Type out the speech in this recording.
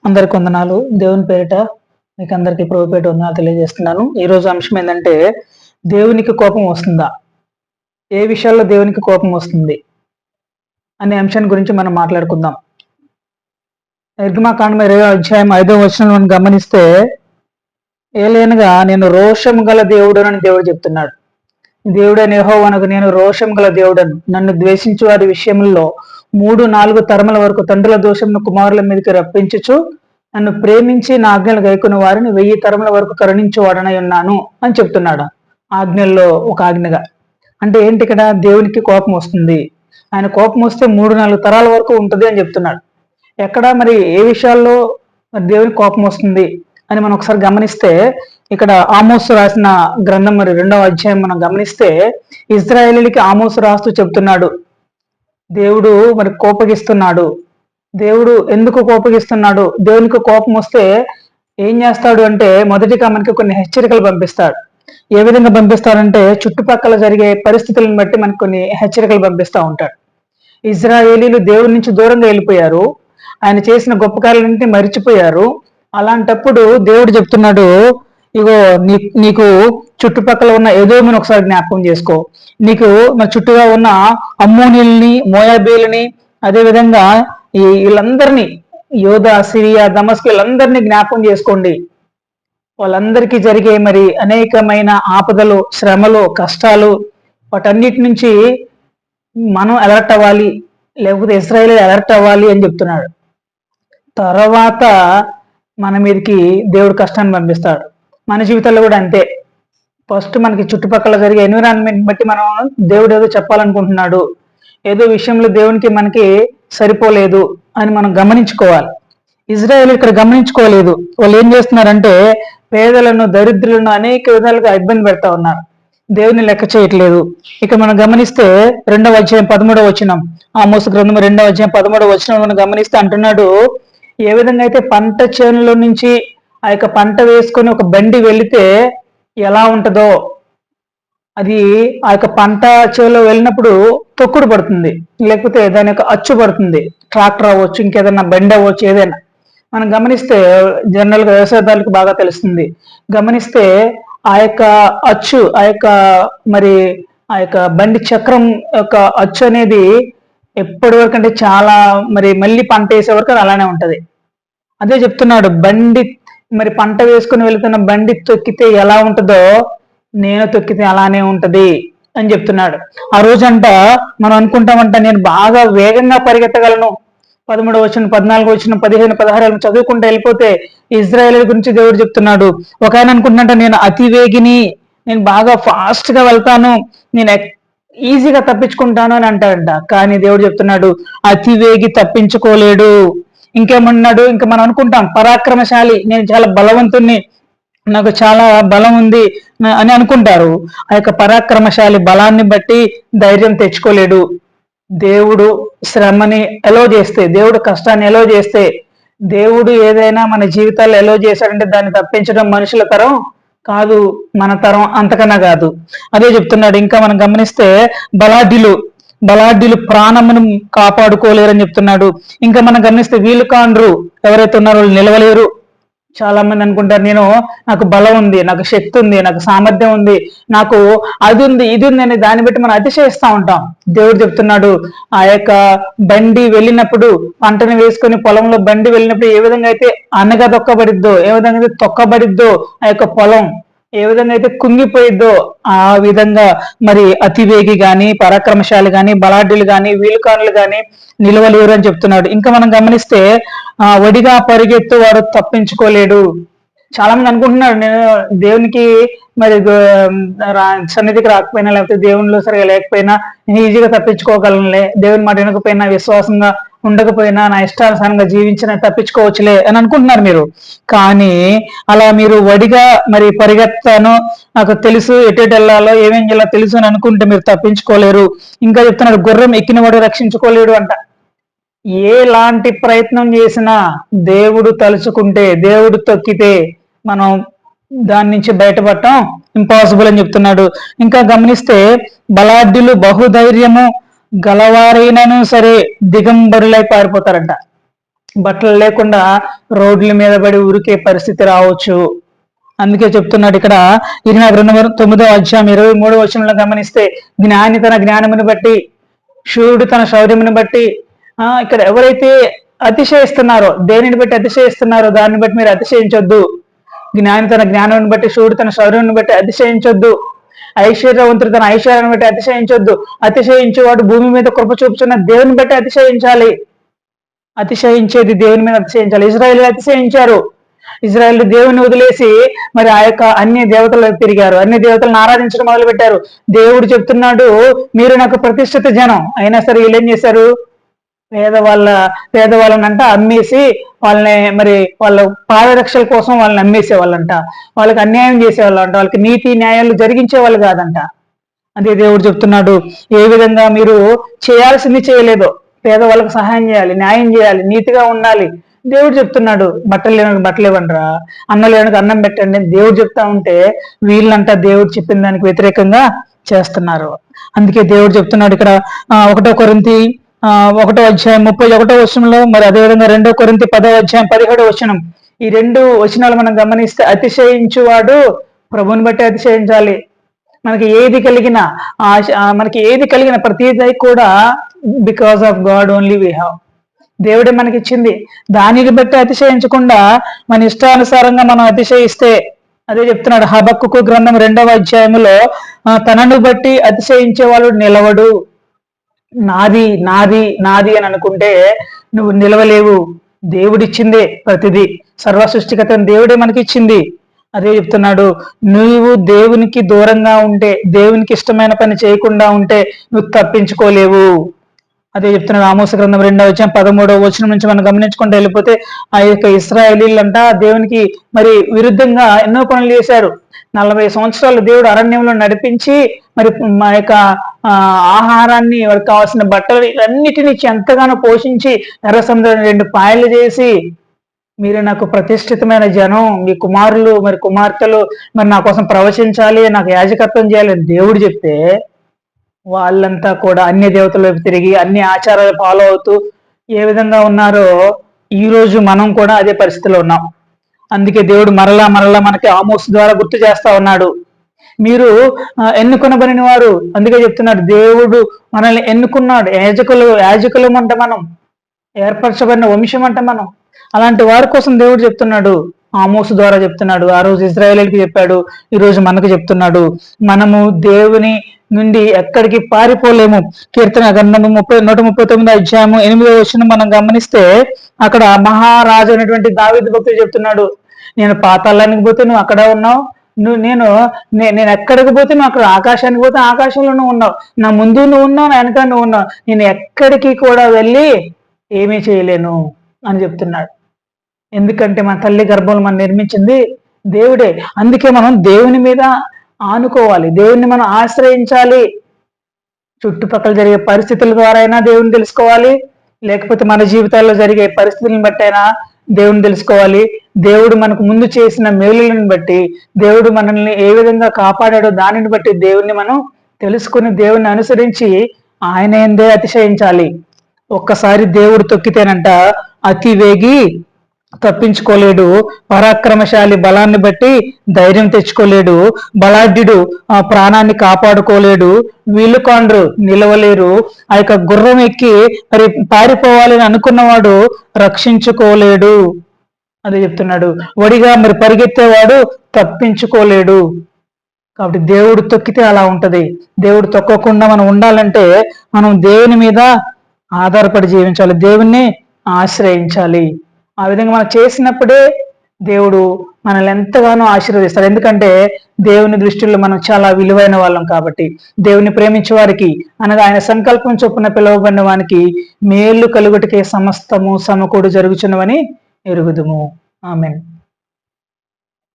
అందరికి వందనాలు. దేవుని పేరిట మీకు అందరికి ప్రభు పేరిట వందనాలు తెలియజేస్తున్నాను. ఈ రోజు అంశం ఏంటంటే, దేవునికి కోపం వస్తుందా? ఏ విషయాల్లో దేవునికి కోపం వస్తుంది అనే అంశాన్ని గురించి మనం మాట్లాడుకుందాం. నిర్గమాకాండం 20వ అధ్యాయం 5వ వచనం మనం గమనిస్తే, ఏలైనగా నేను రోషం గల దేవుడనని దేవుడు చెప్తున్నాడు. దేవుడైన యెహోవానకు నేను రోషం గల దేవుడను, నన్ను ద్వేషించు వారి విషయంలో 3-4 తరముల వరకు తండ్రుల దోషంను కుమారుల మీదకి రప్పించుచు, నన్ను ప్రేమించి నా ఆజ్ఞలు గైకున్న వారిని 1000 తరముల వరకు కరుణించువాడనై ఉన్నాను అని చెప్తున్నాడు. ఆజ్ఞల్లో ఒక ఆజ్ఞగా అంటే ఏంటి? ఇక్కడ దేవునికి కోపం వస్తుంది. ఆయన కోపం వస్తే 3-4 తరాల వరకు ఉంటుంది అని చెప్తున్నాడు. ఎక్కడ మరి ఏ విషయాల్లో మరి దేవునికి కోపం వస్తుంది అని మనం ఒకసారి గమనిస్తే, ఇక్కడ ఆమోసు రాసిన గ్రంథం మరి 2వ అధ్యాయం మనం గమనిస్తే, ఇజ్రాయేలీలకి ఆమోసు రాస్తూ చెప్తున్నాడు, దేవుడు మరి కోపగిస్తున్నాడు. దేవుడు ఎందుకు కోపగిస్తున్నాడు? దేవునికి కోపం వస్తే ఏం చేస్తాడు అంటే, మొదటిగా మనకి కొన్ని హెచ్చరికలు పంపిస్తాడు. ఏ విధంగా పంపిస్తాడంటే, చుట్టుపక్కల జరిగే పరిస్థితులను బట్టి మనకు కొన్ని హెచ్చరికలు పంపిస్తూ ఉంటాడు. ఇజ్రాయేలీలు దేవుడి నుంచి దూరంగా వెళ్ళిపోయారు. ఆయన చేసిన గొప్ప కార్యాలన్నింటినీ మరిచిపోయారు. అలాంటప్పుడు దేవుడు చెప్తున్నాడు, ఇగో నీకు చుట్టుపక్కల ఉన్న ఎదోముని ఒకసారి జ్ఞాపకం చేసుకో, నీకు మన చుట్టూగా ఉన్న అమ్మోనీల్ని, మోయాబీలని, అదేవిధంగా వీళ్ళందరినీ, యోధా, సిరియా, దమస్కు వీళ్ళందరినీ జ్ఞాపకం చేసుకోండి. వాళ్ళందరికీ జరిగే మరి అనేకమైన ఆపదలు, శ్రమలు, కష్టాలు, వాటన్నిటి నుంచి మనం అలర్ట్ అవ్వాలి, లేకపోతే ఇశ్రాయేలు అలర్ట్ అవ్వాలి అని చెప్తున్నాడు. తర్వాత మన మీదకి దేవుడు కష్టాన్ని పంపిస్తాడు. మన జీవితాల్లో కూడా అంతే. ఫస్ట్ మనకి చుట్టుపక్కల జరిగే ఎన్విరాన్మెంట్ బట్టి మనం దేవుడు ఏదో చెప్పాలనుకుంటున్నాడు, ఏదో విషయంలో దేవునికి మనకి సరిపోలేదు అని మనం గమనించుకోవాలి. ఇజ్రాయేల్ ఇక్కడ గమనించుకోలేదు. వాళ్ళు ఏం చేస్తున్నారంటే, పేదలను, దరిద్రులను అనేక విధాలుగా ఇబ్బంది పెడతా ఉన్నారు. దేవుని లెక్క చేయట్లేదు. ఇక మనం గమనిస్తే 2వ అధ్యాయం 13వ వచనం, ఆమోసు గ్రంథం 2వ అధ్యాయం 13వ వచనం మనం గమనిస్తే అంటున్నాడు, ఏ విధంగా అయితే పంట చేనులో నుంచి ఆ యొక్క పంట వేసుకొని ఒక బండి వెళితే ఎలా ఉంటుందో, అది ఆ యొక్క పంట చేలో వెళ్ళినప్పుడు తొక్కుడు పడుతుంది, లేకపోతే దాని యొక్క అచ్చు పడుతుంది. ట్రాక్టర్ అవ్వచ్చు, ఇంకేదైనా బండి అవ్వచ్చు, ఏదైనా మనం గమనిస్తే జనరల్గా వ్యవసాయదారులకు బాగా తెలుస్తుంది. గమనిస్తే ఆ యొక్క అచ్చు, ఆ యొక్క మరి ఆ యొక్క బండి చక్రం యొక్క అచ్చు అనేది ఎప్పటి వరకు అంటే చాలా మరి మళ్ళీ పంట వేసే వరకు అలానే ఉంటది. అదే చెప్తున్నాడు, బండి మరి పంట వేసుకుని వెళుతున్న బండి తొక్కితే ఎలా ఉంటుందో నేను తొక్కితే అలానే ఉంటది అని చెప్తున్నాడు. ఆ రోజంట మనం అనుకుంటామంట, నేను బాగా వేగంగా పరిగెత్తగలను, 13వ వచనం, 14వ వచనం, 15, 16 చదువుకుంటూ వెళ్ళిపోతే ఇజ్రాయేల్ గురించి దేవుడు చెప్తున్నాడు. ఒక ఆయన అనుకుంటున్నట్ట, నేను అతి వేగిని, నేను బాగా ఫాస్ట్ గా వెళ్తాను, నేను ఈజీగా తప్పించుకుంటాను అని అంటాడంట. కానీ దేవుడు చెప్తున్నాడు, అతి వేగి తప్పించుకోలేడు. ఇంకేమన్నాడు? ఇంకా మనం అనుకుంటాం, పరాక్రమశాలి, నేను చాలా బలవంతుణ్ణి, నాకు చాలా బలం ఉంది అని అనుకుంటారు. ఆ యొక్క పరాక్రమశాలి బలాన్ని బట్టి ధైర్యం తెచ్చుకోలేడు. దేవుడు శ్రమని ఎలో చేస్తే, దేవుడు కష్టాన్ని ఎలో చేస్తే, దేవుడు ఏదైనా మన జీవితాల్లో ఎలో చేశాడంటే దాన్ని తప్పించడం మనుషుల తరం కాదు, మన తరం అంతకన్నా కాదు. అదే చెప్తున్నాడు. ఇంకా మనం గమనిస్తే బలాఢ్యులు ప్రాణమును కాపాడుకోలేరని చెప్తున్నాడు. ఇంకా మనం గమనిస్తే వీళ్ళు కాండ్రు, ఎవరైతే ఉన్నారో వాళ్ళు నిలవలేరు. చాలా మంది అనుకుంటారు, నాకు బలం ఉంది, నాకు శక్తి ఉంది, నాకు సామర్థ్యం ఉంది, నాకు అది ఉంది, ఇది ఉంది అని దాన్ని బట్టి మనం అతిశయిస్తూ ఉంటాం. దేవుడు చెప్తున్నాడు, ఆ యొక్క బండి వెళ్ళినప్పుడు, పంటను వేసుకొని పొలంలో బండి వెళ్ళినప్పుడు ఏ విధంగా అయితే అనగదొక్కబడిద్దో, ఏ విధంగా అయితే తొక్కబడిద్దో, ఆ యొక్క పొలం ఏ విధంగా అయితే కుంగిపోయిద్దో, ఆ విధంగా మరి అతివేగి గాని, పరాక్రమశాలి గాని, బలాఢ్యులు గాని, వీలుకానులు గాని నిలవలేరు అని చెప్తున్నాడు. ఇంకా మనం గమనిస్తే, వడిగా పరిగెత్తు వాడు తప్పించుకోలేడు. చాలా మంది అనుకుంటున్నారు, నేను దేవునికి మరి సన్నిధికి రాకపోయినా, లేకపోతే దేవునిలో సరిగా లేకపోయినా నేను ఈజీగా తప్పించుకోగలనులే, దేవుని మాట వినకపోయినా, విశ్వాసంగా ఉండకపోయినా, నా ఇష్టానుసారంగా జీవించిన తప్పించుకోవచ్చులే అని అనుకుంటున్నారు మీరు. కానీ అలా మీరు వడిగా మరి పరిగెత్తాను, నాకు తెలుసు ఎటు వెళ్ళాలో, ఏమేం చేయాలో తెలుసు అని అనుకుంటే మీరు తప్పించుకోలేరు. ఇంకా చెప్తున్నాడు, గుర్రం ఎక్కినవాడు రక్షించుకోలేడు అంట. ఎలాంటి ప్రయత్నం చేసినా దేవుడు తలుచుకుంటే, దేవుడు తొక్కితే మనం దాని నుంచి బయటపడటం ఇంపాసిబుల్ అని చెప్తున్నాడు. ఇంకా గమనిస్తే, బలాఢ్యులు బహుధైర్యము గలవారైనను సరే దిగంబరులై పారిపోతారంట. బట్టలు లేకుండా రోడ్ల మీద పడి ఉరికే పరిస్థితి రావచ్చు. అందుకే చెప్తున్నాడు ఇక్కడ ఇరిమియా గ్రంథం 9వ అధ్యాయం 23వ వచనంలో గమనిస్తే, జ్ఞాని తన జ్ఞానమును బట్టి, శూరుడు తన శౌర్యమును బట్టి, ఇక్కడ ఎవరైతే అతిశయిస్తున్నారో, దేనిని బట్టి అతిశయిస్తున్నారో దాన్ని బట్టి మీరు అతిశయించొద్దు. జ్ఞాని తన జ్ఞానాన్ని బట్టి, శూరుడు తన శౌర్యాన్ని బట్టి అతిశయించొద్దు. ఐశ్వర్యవంతుడు తన ఐశ్వర్యాన్ని బట్టి అతిశయించొద్దు. అతిశయించేవాడు భూమి మీద కృప చూపుచున్న దేవుని బట్టి అతిశయించాలి. అతిశయించేది దేవుని మీద అతిశయించాలి. ఇజ్రాయేల్ అతిశయించారు. ఇజ్రాయేల్ దేవుని వదిలేసి మరి ఆ యొక్క అన్ని దేవతలు తిరిగారు, అన్ని దేవతలను ఆరాధించడం మొదలు పెట్టారు. దేవుడు చెప్తున్నాడు, మీరు నాకు ప్రతిష్ఠిత జనం. అయినా సరే వీళ్ళు ఏం చేశారు? పేదవాళ్ళనంట అమ్మేసి వాళ్ళని మరి వాళ్ళ పాదరక్షల కోసం వాళ్ళని అమ్మేసేవాళ్ళంట. వాళ్ళకి అన్యాయం చేసేవాళ్ళంట. వాళ్ళకి నీతి న్యాయాలు జరిగించే వాళ్ళు కాదంట. అదే దేవుడు చెప్తున్నాడు, ఏ విధంగా మీరు చేయాల్సింది చేయలేదో పేదవాళ్ళకి సహాయం చేయాలి, న్యాయం చేయాలి, నీతిగా ఉండాలి. దేవుడు చెప్తున్నాడు, బట్టలు లేనికి బట్టలు ఇవ్వండిరా, అన్నం లేనికి అన్నం పెట్టండి. దేవుడు చెప్తా ఉంటే వీళ్ళంట దేవుడు చెప్పిన దానికి వ్యతిరేకంగా చేస్తున్నారు. అందుకే దేవుడు చెప్తున్నాడు ఇక్కడ 1 కొరింథీ 1వ అధ్యాయం 31వ వచనంలో, మరి అదేవిధంగా 2 కొరింథీ 10వ అధ్యాయం 17వ వచనం, ఈ 2 వచనాలు మనం గమనిస్తే, అతిశయించువాడు ప్రభుని బట్టి అతిశయించాలి. మనకి ఏది కలిగిన ప్రతిదీ కూడా because of God only we have. దేవుడే మనకిచ్చింది. దానిని బట్టి అతిశయించకుండా మన ఇష్టానుసారంగా మనం అతిశయిస్తే, అదే చెప్తున్నాడు హబక్కుకు గ్రంథం 2వ అధ్యాయంలో, తనను బట్టి అతిశయించే వాళ్ళు నిలవడు. నాది నాది నాది అని అనుకుంటే నువ్వు నిలవలేవు. దేవుడిచ్చిందే ప్రతిదీ. సర్వ సృష్టికర్తను దేవుడే మనకిచ్చింది. అదే చెప్తున్నాడు, నువ్వు దేవునికి దూరంగా ఉంటే, దేవునికి ఇష్టమైన పని చేయకుండా ఉంటే నువ్వు తప్పించుకోలేవు. అదే చెప్తున్నాడు ఆమోస గ్రంథం 2వ అధ్యాయం 13వ వచనం నుంచి మనం గమనించుకుంటూ వెళ్ళిపోతే, ఆ యొక్క ఇశ్రాయేలీలంట దేవునికి మరి విరుద్ధంగా ఎన్నో పనులు చేశారు. 40 సంవత్సరాలు దేవుడు అరణ్యంలో నడిపించి మరి మా యొక్క ఆహారాన్ని, వారికి కావాల్సిన బట్టలు అన్నిటిని ఎంతగానో పోషించి ఎర్ర సముద్రాన్ని 2 పాయలు చేసి, మీరు నాకు ప్రతిష్ఠితమైన జనం, మీ కుమారులు మరి కుమార్తెలు మరి నా కోసం ప్రవచించాలి, నాకు యాజకత్వం చేయాలి అని దేవుడు చెప్తే, వాళ్ళంతా కూడా అన్య దేవతల వైపు తిరిగి అన్ని ఆచారాలు ఫాలో అవుతూ ఏ విధంగా ఉన్నారో, ఈ రోజు మనం కూడా అదే పరిస్థితిలో ఉన్నాం. అందుకే దేవుడు మరలా మనకి ఆమోస్ ద్వారా గుర్తు చేస్తా ఉన్నాడు, మీరు ఎన్నుకొనబడిన వారు. అందుకే చెప్తున్నాడు, దేవుడు మనల్ని ఎన్నుకున్నాడు. యాజకులం అంట మనం, ఏర్పరచబడిన వంశం అంట మనం. అలాంటి వారి కోసం దేవుడు చెప్తున్నాడు, ఆమోసు ద్వారా చెప్తున్నాడు. ఆ రోజు ఇజ్రాయేలీకి చెప్పాడు, ఈ రోజు మనకు చెప్తున్నాడు. మనము దేవుని నుండి ఎక్కడికి పారిపోలేము. కీర్తన గ్రంథము 139వ అధ్యాయము 8వ వచనం మనం గమనిస్తే, అక్కడ మహారాజు అయినటువంటి దావీదు భక్తుడు చెప్తున్నాడు, నేను పాతాళానికి పోతే నువ్వు అక్కడ ఉన్నావు, నేను ఎక్కడికి పోతే నువ్వు అక్కడ, ఆకాశానికి పోతే ఆకాశంలో నువ్వు ఉన్నావు, నా ముందు నువ్వు ఉన్నావు, నా వెనక నువ్వు ఉన్నావు, నేను ఎక్కడికి కూడా వెళ్ళి ఏమీ చేయలేను అని చెప్తున్నాడు. ఎందుకంటే మన తల్లి గర్భంలో మనం నిర్మించింది దేవుడే. అందుకే మనం దేవుని మీద ఆనుకోవాలి, దేవుణ్ణి మనం ఆశ్రయించాలి. చుట్టుపక్కల జరిగే పరిస్థితుల ద్వారా అయినా దేవుని తెలుసుకోవాలి, లేకపోతే మన జీవితాల్లో జరిగే పరిస్థితులను బట్టి అయినా దేవుని తెలుసుకోవాలి. దేవుడు మనకు ముందు చేసిన మేలులను బట్టి, దేవుడు మనల్ని ఏ విధంగా కాపాడాడో దానిని బట్టి దేవుణ్ణి మనం తెలుసుకుని దేవుణ్ణి అనుసరించి ఆయన ఎందే అతిశయించాలి. ఒక్కసారి దేవుడు తొక్కితేనంట అతి వేగి తప్పించుకోలేడు, పరాక్రమశాలి బలాన్ని బట్టి ధైర్యం తెచ్చుకోలేడు, బలాఢ్యుడు ఆ ప్రాణాన్ని కాపాడుకోలేడు, వీలుకాండ్రు నిలవలేరు, ఆ యొక్క గుర్రం ఎక్కి మరి పారిపోవాలని అనుకున్నవాడు రక్షించుకోలేడు. అదే చెప్తున్నాడు, వడిగా మరి పరిగెత్తేవాడు తప్పించుకోలేడు. కాబట్టి దేవుడు తొక్కితే అలా ఉంటది. దేవుడు తొక్కకుండా మనం ఉండాలంటే మనం దేవుని మీద ఆధారపడి జీవించాలి, దేవుణ్ణి ఆశ్రయించాలి. ఆ విధంగా మనం చేసినప్పుడే దేవుడు మనల్ని ఎంతగానో ఆశీర్వదిస్తాడు. ఎందుకంటే దేవుని దృష్టిలో మనం చాలా విలువైన వాళ్ళం కాబట్టి. దేవుని ప్రేమించే వారికి, అనగా ఆయన సంకల్పం చొప్పున పిలువబడిన వానికి మేలు కలుగుటకే సమస్తము సమకూడు జరుగుచున్నవని ఎరుగుదుము. ఆమేన్.